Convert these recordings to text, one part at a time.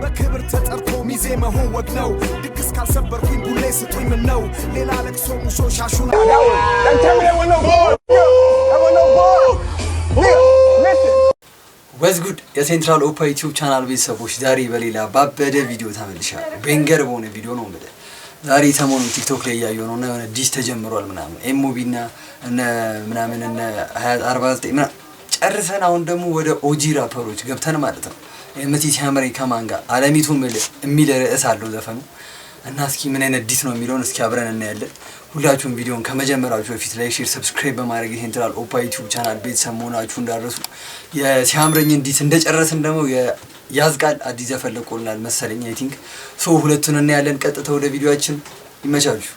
በክብር ተጠርቶ ሚዜ መሆን ወግ ነው ድግስ ካልሰበርኩኝ ቡሌ ስጡኝ ምን ነው ሌላ ለቅሶ ሙሾ ሻሹን What's good? የሴንትራል ኦፓ ዩቲዩብ ቻናል ቤተሰቦች ዛሬ በሌላ ባበደ ቪዲዮ ተመልሻለሁ። ቤንገር በሆነ ቪዲዮ ነው ማለት ዛሬ ሰሞኑን ቲክቶክ ላይ ያያየው ነው እና የሆነ ዲሽ ተጀምሯል ምናምን ኤምኦቢና እና ምናምን እና 49 ምናምን ጨርሰን አሁን ደግሞ ወደ ኦጂ ራፐሮች ገብተን ማለት ነው። ኤምቲ ሲያምረኝ ከማን ጋር አለሚቱ የሚል ርዕስ አለው ዘፈኑ እና እስኪ ምን አይነት ዲስ ነው የሚለውን እስኪ አብረን እናያለን። ሁላችሁም ቪዲዮን ከመጀመራችሁ በፊት ላይክ፣ ሼር፣ ሰብስክራይብ በማድረግ የሴንትራል ኦፓ ዩቲዩብ ቻናል ቤተሰብ መሆናችሁ እንዳትረሱ። የሲያምረኝን ዲስ እንደጨረስን ደግሞ ያዝቃል አዲስ ዘፈን ለቆልናል መሰለኝ አይ ቲንክ ሶ ሁለቱን እናያለን። ቀጥታ ወደ ቪዲዮአችን ይመቻችሁ።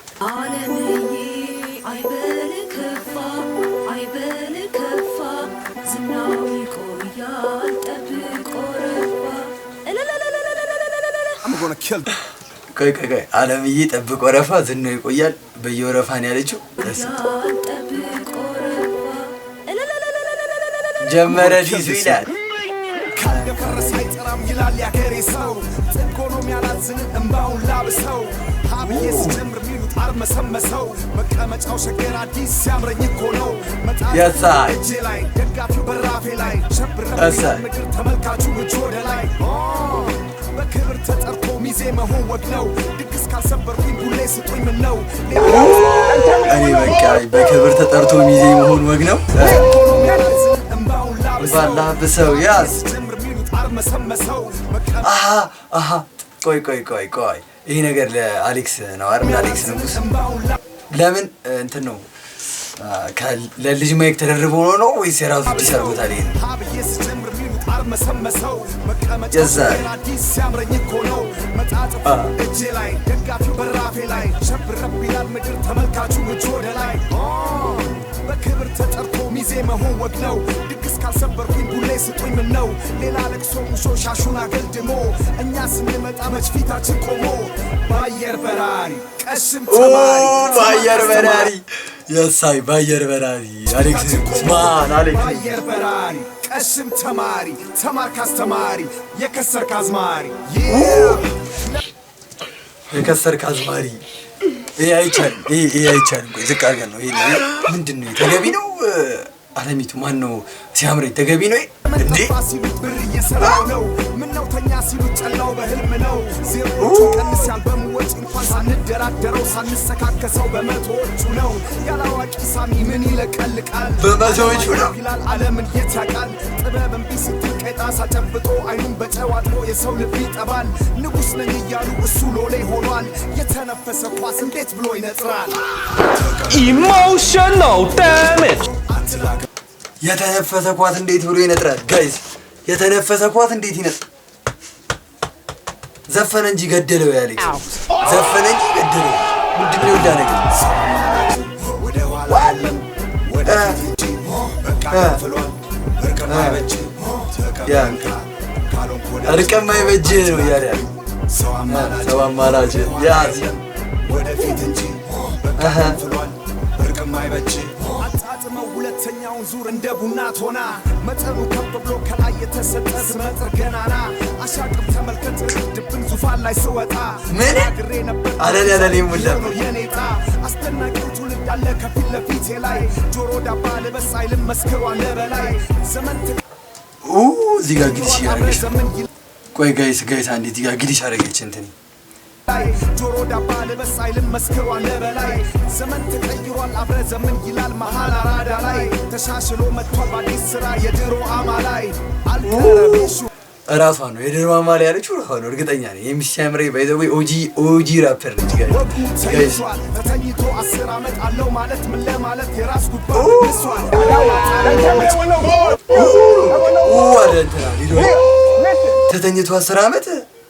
ቆይ አለምዬ ጠብቆ ወረፋ ዝናው ይቆያል በየወረፋን ያለችው ጀመረ ዲሱ ይላል ካልደፈረስ አይጠራም ይላል ያገሬ ሰው ኢኮኖሚ ያላዝን እንባውን ላብሰው ሀብዬ ሲጀምር ሚሉት አርመሰመሰው መቀመጫው ሸገር አዲስ ሲያምረኝ እኮ ነው ያሳ እጄ ላይ ደጋፊው በራፌ ላይ ሸብረ ምድር ተመልካቹ እጅ ወደ ላይ በክብር ተጠርቶ ሚዜ መሆን ወግ ነው ድግስ ካልሰበርኩኝ ቡሌ ስጡኝ ምን ነው እኔ በቃ በክብር ተጠርቶ ሚዜ መሆን ወግ ነው ባላ በሰው ያስ አሃ ቆይ ይሄ ነገር ለአሌክስ ነው አይደል? አሌክስ ንጉስ ለምን እንትን ነው ለልጅ ማይክ ተደርቦ ነው ወይስ የራሱ ዲሰርቦታል? ይሄ አርመሰመሰው መቀመጫ አዲስ ሲያምረኝ እኮ ነው መጣጥፍ እጄ ላይ ደጋፊው በራፌ ላይ ሸብረብ ይላል ምድር ተመልካቹ እጅ ወደ ላይ በክብር ተጠርቶ ሚዜ መሆን ወግ ነው ድግስ ካልሰበርኩኝ ቡሌ ስጡኝ ምን ነው ሌላ ለቅሶ ሙሾ ሻሹን አገልድሞ እኛ ስንመጣ መች ፊታችን ቆሞ ባየር በራሪ ቀሽም ተማሪ ባየር በራሪ የሳይ ባየር በራሪ አሌክስ ማን አሌክስ ባየር በራሪ ቀሽም ተማሪ ተማርክ አስተማሪ የከሰርክ አዝማሪ የከሰርክ አዝማሪ ይሄ አይቻልም ቆይ ዝቅ አድርገን ነው ይሄ ምንድነው ተገቢ ነው አለሚቱ ማን ነው ሲያምረኝ ተገቢ ነው እንዴ ሲሉት ብር እየሰራው ነው ምነው ተኛ ሲሉት ጨላው በህልም ነው ዜሮቹ ቀንስ ያልበሙ ወጪ እንኳን ሳንደራደረው ሳንሰካከሰው በመቶዎቹ ነው ያላዋቂ ሳሚ ምን ይለቀልቃል በመቶዎቹ ነው ይላል ዓለምን የት ያውቃል ጥበብ እምቢ ስትል ቀጣ ሳጨብጦ አይኑን በጨዋጥሮ የሰው ልብ ይጠባል ንጉስ ነኝ እያሉ እሱ ሎሌ ሆኗል የተነፈሰ ኳስ እንዴት ብሎ ይነጥራል Emotional damage የተነፈሰ ኳስ እንዴት ብሎ ይነጥራል ጋይስ የተነፈሰ ኳስ እንዴት ይነጥራል ዘፈነ እንጂ ገደለው ያለች ዘፈነ እንጂ ገደለው ምንድነው እንዳነገ ወደ ኋላ አለም ወደ ፊት በቃ ፍሏል እርቀም አይበጅ ተቀበልካ ካሎን ኮዳ እርቀም አይበጅ ነው ያለ ሰው አማራጭ ያዝ ወደ ፊት እንጂ በቃ ፍሏል እርቀም አይበጅ አጣጥመው ሁለተኛውን ዙር እንደ ቡና ቶና መጠኑ ከፍ ብሎ ከላይ የተሰጠ ስመጥር ገናና አሻቅብ ተመልከት ድብን ዙፋን ላይ ስወጣ ምን ግሬ ነበር አለለ ሙላ የኔታ አስደናቂው ትውልድ አለ ከፊት ለፊቴ ላይ ጆሮ ዳባ ልበስ አይልም መስክሯል በላይ ዘመን እዚህ ጋር ግዲሽ ያረገች ቆይ ጋይስ አንዴ እዚህ ጋር ግዲሽ ያረገች እንትን ጆሮ ዳባ ልበስ አይልም መስክሯል በላይ ዘመን ተቀይሯል አብረ ዘመን ይላል መሃል አራዳ ላይ ተሻሽሎ መጥቷል በአዲስ ስራ የድሮ አማላይ አልቀረቤሹ እራሷ ነው የድሮ አማላይ ያለችው እራሷ ነው እርግጠኛ ነኝ የሚያምረኝ ባይ ዘ ዌይ ኦጂ ራፐር ነች ጋይስ ተተኝቶ 10 ዓመት አለው ማለት ምን ለማለት የራስ ጉባኤ ንሷል ተተኝቶ 10 ዓመት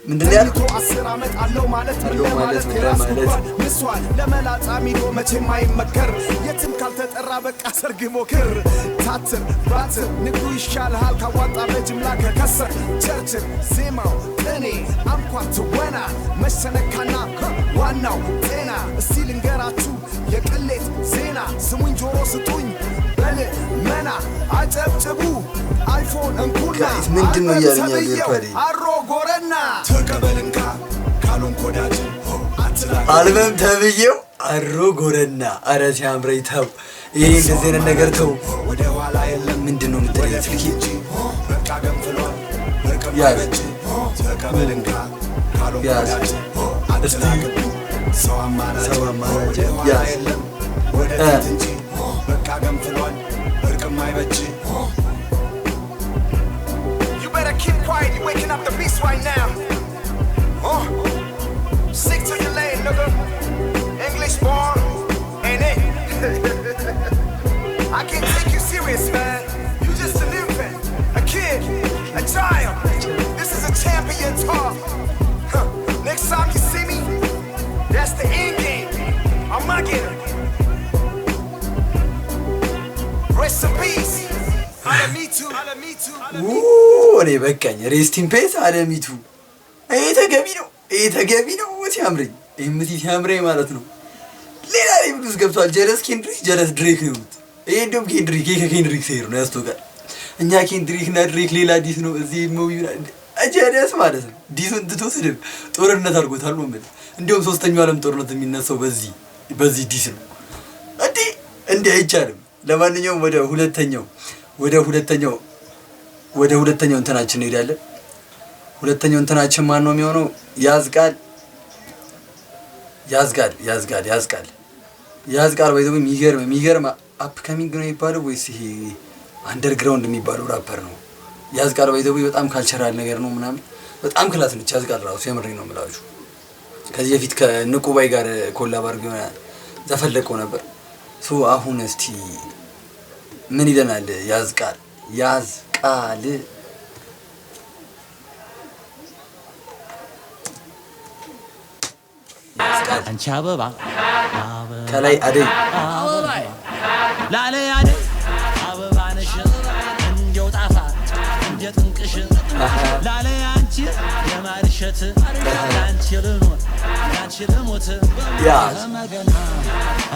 ምንድነው ያልኩት 10 ዓመት አለው ማለት ምን ለማለት የራስ ጉባኤ ንሷል ለመላጣ ሚዶ መቼም አይመከር የትም ካልተጠራ በቃ ሰርግ ሞክር ታትር ባትር ንጉ ይሻልሃል ካዋጣ በጅምላ ከከሰር ቸርችር ዜማው ቅኔ አንኳት ወና መሰነካና ዋናው ጤና እስቲ ልንገራችሁ የቅሌት ዜና ስሙኝ ጆሮ ስጡኝ በል መና አጨብጭቡ አይፎን እንኩና ምንድነው ያለኛ ይርፋዲ አሮ ጎረና አልበም ተብዬው አሮ ጎረና አረ ሲያምረኝ ተው ይሄ እንደዚህ አይነት ነገር ተው ወደ ኋላ የለም ምንድነው የምትለኝ ስልኪ በቃ ገንፍሏል ያለች ተቀበልንካ ያዝ እስቲ ሰው አማራጭ ያዝ ወደ እንጂ በቃ ገንፍሏል እርቅም አይበጅ You better keep quiet, you waking up the beast right now. Stick to your lane, nigga. English born, ain't it? I can't take you serious, man. You just an infant, a kid, a child. This is a champion talk. Next time you see me, that's the end game. I'm not getting. Rest in peace. Alamitu. እኔ በቃኝ ሬስት ኢን ፔስ አለሚቱ ይሄ ተገቢ ነው ሲያምረኝ ኤምቲ ሲያምረኝ ማለት ነው ሌላ ላይ ብሉስ ገብቷል ጀለስ ድሬክ ነው ይሄ እንደውም ከኬንድሪክ ሴር ነው ያስተውቃል እኛ ኬንድሪክ እና ድሬክ ሌላ ዲስ ነው እዚህ ሙቪ ጀለስ ማለት ነው ዲሱን ትተውስደም ጦርነት አድርጎታል ነው ማለት እንደውም ሶስተኛው ዓለም ጦርነት የሚነሳው በዚህ ዲስ ነው እንዴ አይቻልም ለማንኛውም ወደ ሁለተኛው እንትናችን እንሄዳለን ሁለተኛው እንትናችን ማን ነው የሚሆነው ያዝቃል ወይ ደግሞ የሚገርም አፕካሚንግ ነው የሚባለው ወይስ ይሄ አንደርግራውንድ የሚባለው ራፐር ነው ያዝቃል ወይ ደግሞ በጣም ካልቸራል ነገር ነው ምናምን በጣም ክላስ ነች ያዝቃል ራሱ የምሬን ነው የምላችሁ ከዚህ በፊት ከንቁባይ ጋር ኮላብ አድርገው ዘፈለቀው ነበር ሶ አሁን እስቲ ምን ይለናል ያዝቃል አንቺ አበባ ከላይ አደይ ላለ አደይ አበባ ነሽ እንደው ጣፋጭ እንደ ጥንቅሽ ላለ አንቺ የማርሸት አንቺ ልኖር አንቺ ልሞት ያመገና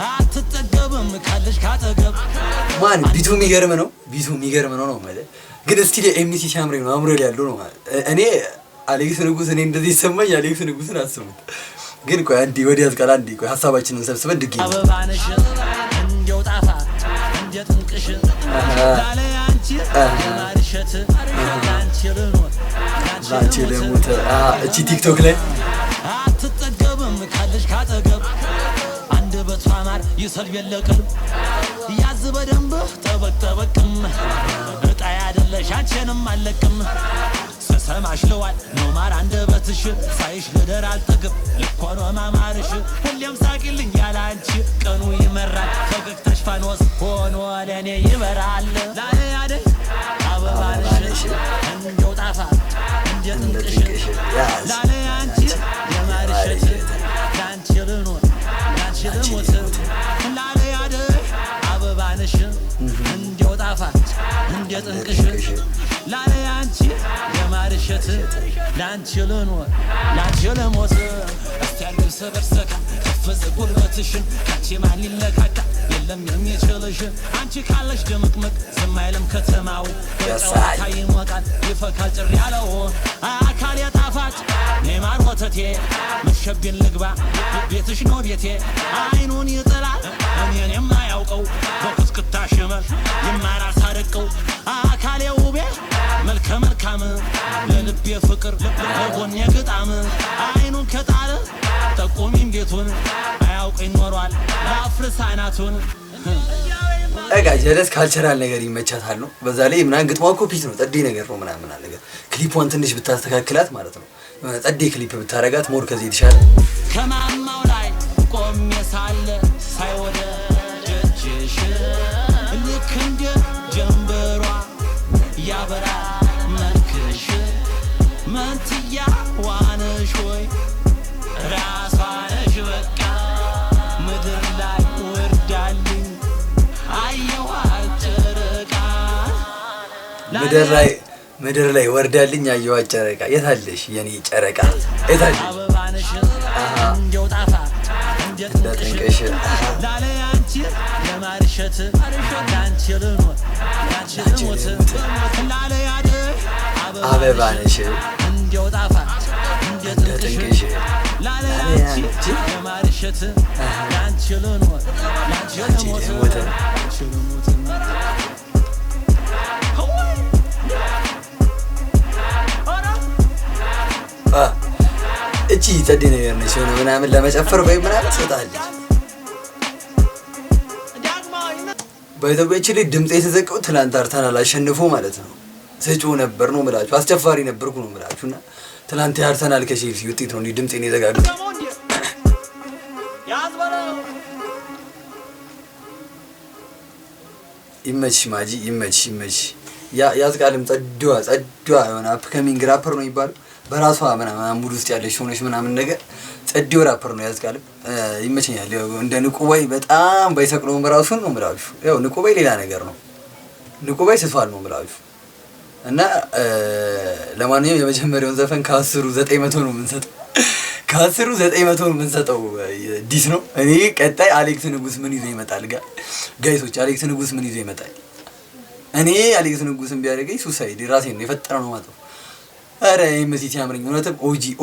አትጠገብም ካለሽ ካጠገብ ማን ቢቱ የሚገርም ነው ማለት ግን እስቲ ለኤምሲ ሲያምረኝ ነው አምሮ ያለው ነው ማለት እኔ አሌክስ ንጉስ እኔ እንደዚህ ይሰማኝ አሌክስ ንጉስን አስቡት ግን ቆይ አንዴ ወዲያዝ ቃል አንዴ ቆይ ሐሳባችንን ሰብስበን ድግኝ አበባ ነሽ እንደው ጣፋጭ እንደ ጥንቅሽ ላለ አንቺ የማርሸት አንቺ ልኖር አንቺ ልሞት እቺ ቲክቶክ ላይ አትጠገብም ካለሽ ካጠገብ አንደበቷ ማር ይሰል የለቅም ያዝ በደንብ ጠበቅም እጣ ያደለሽ አንቺንም አለቅም ሰማሽ ለዋል ነው ማር አንደበትሽ ሳይሽ ልደር አልጠግብ ልኮኖ ማማርሽ ሁሌም ሳቂልኝ ያለ አንቺ ቀኑ ይመራል ፈገግታሽ ፋኖስ ሆኖ ለኔ ይበራል ላለ አደይ አበባ ነሽ እንደው ጣፋጭ እንደ ጥንቅሽ ላለ አንቺ የማርሸት አንቺ ልኖር አንቺ ልሞት ላለ አደይ አበባ ነሽ እንደው ጣፋጭ እንደ ጥንቅሽ ላለ አንቺ የማርሸት ላንቺ ልኖር ላንቺ ልሞት እስቲያል ሰበርሰካ ከፈዘ ጉልበትሽን ካንቺ ማን ሊለካካ የለም የሚችልሽ አንቺ ካለሽ ድምቅምቅ ዝም አይልም ከተማው በጨዋታ ይሞቃል ይፈካል ጭር ያለው አካል የጣፋጭ ኔማር ወተቴ መሸብኝ ልግባ ቤትሽ ነው ቤቴ አይኑን ይጥላል እኔን የማያውቀው በኩስክታ ሽመል ይማራል ሳደቀው አካል የውቤ መልካም ለልቤ ፍቅር ለጎን የግጣም አይኑን ከጣለ ጠቁሚም ቤቱን አያውቀኝ ኖሯል ለአፍርስ አይናቱን እጋ ጀለስ ካልቸራል ነገር ይመቻታል ነው በዛ ላይ ምናምን ግጥሟ እኮ ፒስ ነው ጠዴ ነገር ነው ምናምን ነገር ክሊፑን ትንሽ ብታስተካክላት ማለት ነው ጠዴ ክሊፕ ብታረጋት ሞር ከዚህ የተሻለ ከማማው ላይ ቆሜ ሳለ ሳይወደ ደጅሽ ልክ እንደ ጀንበሯ ያበራ መልክሽ መንትያ ዋነሽ ወይ ራሷ ነሽ በቃ ምድር ላይ ወርዳልኝ አየዋ ጨረቃ ምድር ላይ ወርዳልኝ አየዋ ጨረቃ የታለሽ የኔ ጨረቃ የታለሽ አበባ ነሽ እንደው ጣፋጭ እንደ ጥንቅሽ ላለ አንቺ የማርሸት ላንቺ ልኖር ላንቺ ልሞት ላለ አደይ አበባ ነሽ እንደው ጣፋጭ እንደ ጥንቅሽ ላለ ለማርሸት ላንቺ ልኖር ላንቺ ልሞት እቺ ጸዴ ነገር ነች ሆነ ምናምን ለመጨፈር ወይ ምናምን ትሰጣለች በኢትዮጵያ ላይ ድምጽ የተዘቀው ትላንት አርሰናል አሸንፎ ማለት ነው ስጮ ነበር ነው የምላችሁ አስጨፋሪ ነበርኩ ነው የምላችሁና ትላንት አርሰናል ከቼልሲ ውጤት ነው ድምጽን የዘጋገው ይመች ማጂ ይመች ያዝቃልም ጸድዋ የሆነ አፕከሚንግ ራፐር ነው ይባላል በራሷ ምናምን ሙድ ውስጥ ያለች ሆነች ምናምን ነገር ጸድዮ ራፐር ነው ያዝቃልም ይመቸኛል እንደ ንቁባይ በጣም ባይሰቅለውም በራሱን ነው የምላችሁ ያው ንቁባይ ሌላ ነገር ነው ንቁባይ ስቷል ነው የምላችሁ እና ለማንኛውም የመጀመሪያውን ዘፈን ከ10 900 ነው የምንሰጠው ከ10 900 ነው የምንሰጠው ዲስ ነው እኔ ቀጣይ አሌክስ ንጉስ ምን ይዞ ይመጣል ጋይሶች አሌክስ ንጉስ ምን ይዞ ይመጣል እኔ አሌክስ ንጉስን ቢያደርገኝ ሱሳይድ ራሴን ነው የፈጠረው ነው ማለት አረ ይመሲት ያምረኝ እውነትም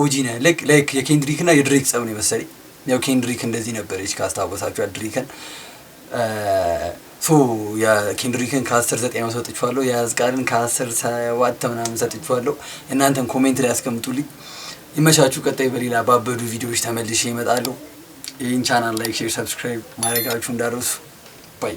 ኦጂ ነው ላይክ የኬንድሪክ እና የድሬክ ጸብ ነው መሰለኝ ያው ኬንድሪክ እንደዚህ ነበረች ካስታወሳችሁ ድሬክን ሶ ያ ኬንድሪክን ከ10 900 ሰጥቻለሁ ያዝቃልን ከ10 7 ምናምን ሰጥቻለሁ እናንተም ኮሜንት ላይ አስቀምጡልኝ ይመቻችሁ ቀጣይ በሌላ ባበዱ ቪዲዮዎች ተመልሼ እመጣለሁ ይህን ቻናል ላይክ ሼር ሰብስክራይብ ማድረጋችሁ እንዳትረሱ ባይ